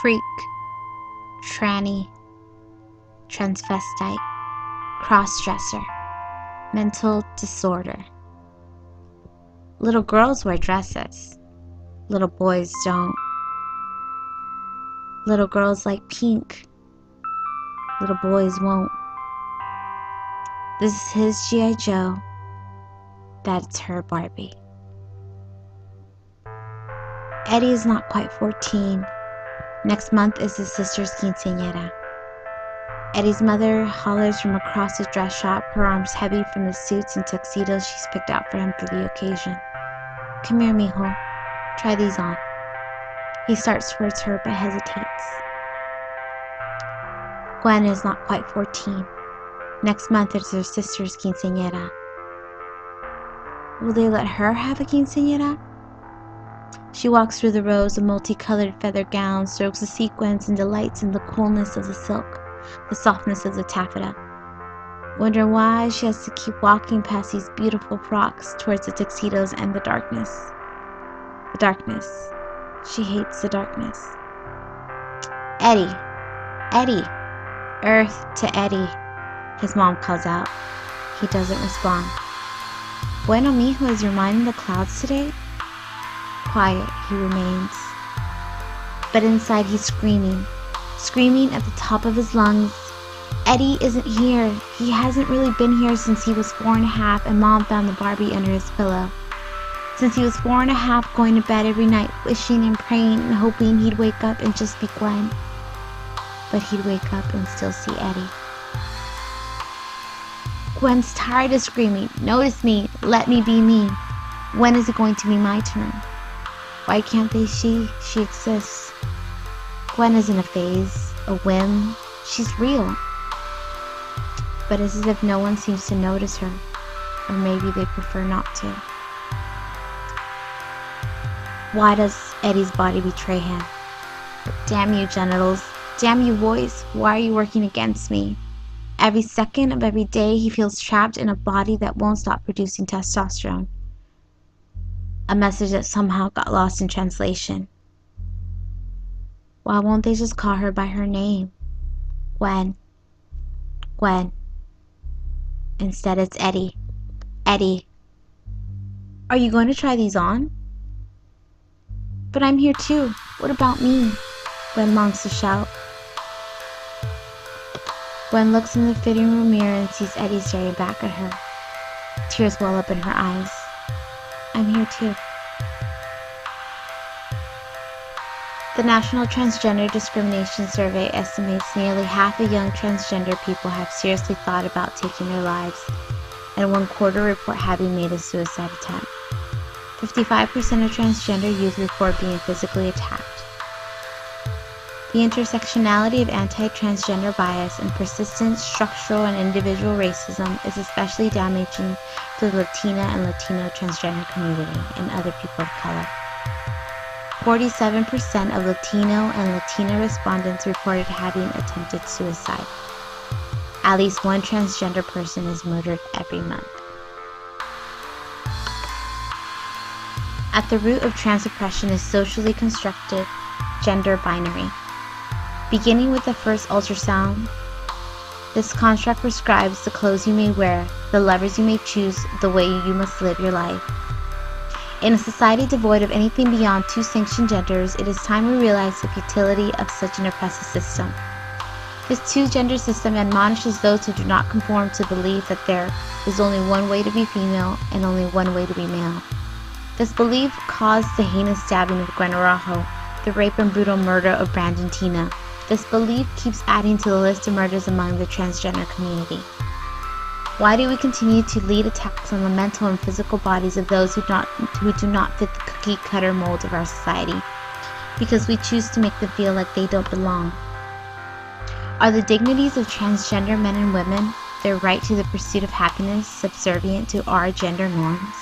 freak, tranny, transvestite, cross-dresser, mental disorder. Little girls wear dresses. Little boys don't. Little girls like pink. Little boys won't. This is his G.I. Joe. That's her Barbie. Eddie is not quite 14. Next month is his sister's quinceañera. Eddie's mother hollers from across his dress shop, her arms heavy from the suits and tuxedos she's picked out for him for the occasion. Come here, mijo. Try these on. He starts towards her but hesitates. Gwen is not quite 14. Next month is her sister's quinceañera. Will they let her have a quinceañera? She walks through the rows of multicolored feather gowns, strokes the sequins, and delights in the coolness of the silk, the softness of the taffeta. Wondering why she has to keep walking past these beautiful frocks towards the tuxedos and the darkness. The darkness. She hates the darkness. Eddie. Eddie. Earth to Eddie. His mom calls out. He doesn't respond. Bueno, mijo, is your mind in the clouds today? Quiet, he remains. But inside he's screaming. Screaming at the top of his lungs. Eddie isn't here. He hasn't really been here since he was 4 and a half and Mom found the Barbie under his pillow. Since he was 4 and a half, going to bed every night, wishing and praying and hoping he'd wake up and just be Gwen. But he'd wake up and still see Eddie. Gwen's tired of screaming. Notice me. Let me be me. When is it going to be my turn? Why can't they see she exists? Gwen isn't a phase, a whim. She's real. But it's as if no one seems to notice her. Or maybe they prefer not to. Why does Eddie's body betray him? Damn you, genitals. Damn you, voice. Why are you working against me? Every second of every day, he feels trapped in a body that won't stop producing testosterone. A message that somehow got lost in translation. Why won't they just call her by her name? Gwen. Gwen. Instead, it's Eddie. Eddie. Are you going to try these on? But I'm here too. What about me? Gwen longs to shout. Gwen looks in the fitting room mirror and sees Eddie staring back at her. Tears well up in her eyes. I'm here too. The National Transgender Discrimination Survey estimates nearly half of young transgender people have seriously thought about taking their lives, and 1/4 report having made a suicide attempt. 55% of transgender youth report being physically attacked. The intersectionality of anti-transgender bias and persistent structural and individual racism is especially damaging to the Latina and Latino transgender community and other people of color. 47% of Latino and Latina respondents reported having attempted suicide. At least one transgender person is murdered every month. At the root of trans oppression is socially constructed gender binary. Beginning with the first ultrasound, this construct prescribes the clothes you may wear, the lovers you may choose, the way you must live your life. In a society devoid of anything beyond 2 sanctioned genders, it is time we realize the futility of such an oppressive system. This 2-gender system admonishes those who do not conform to believe that there is only one way to be female and only one way to be male. This belief caused the heinous stabbing of Gwen Araujo, the rape and brutal murder of Brandon Tina. This belief keeps adding to the list of murders among the transgender community. Why do we continue to lead attacks on the mental and physical bodies of those who do not fit the cookie-cutter mold of our society? Because we choose to make them feel like they don't belong. Are the dignities of transgender men and women, their right to the pursuit of happiness, subservient to our gender norms?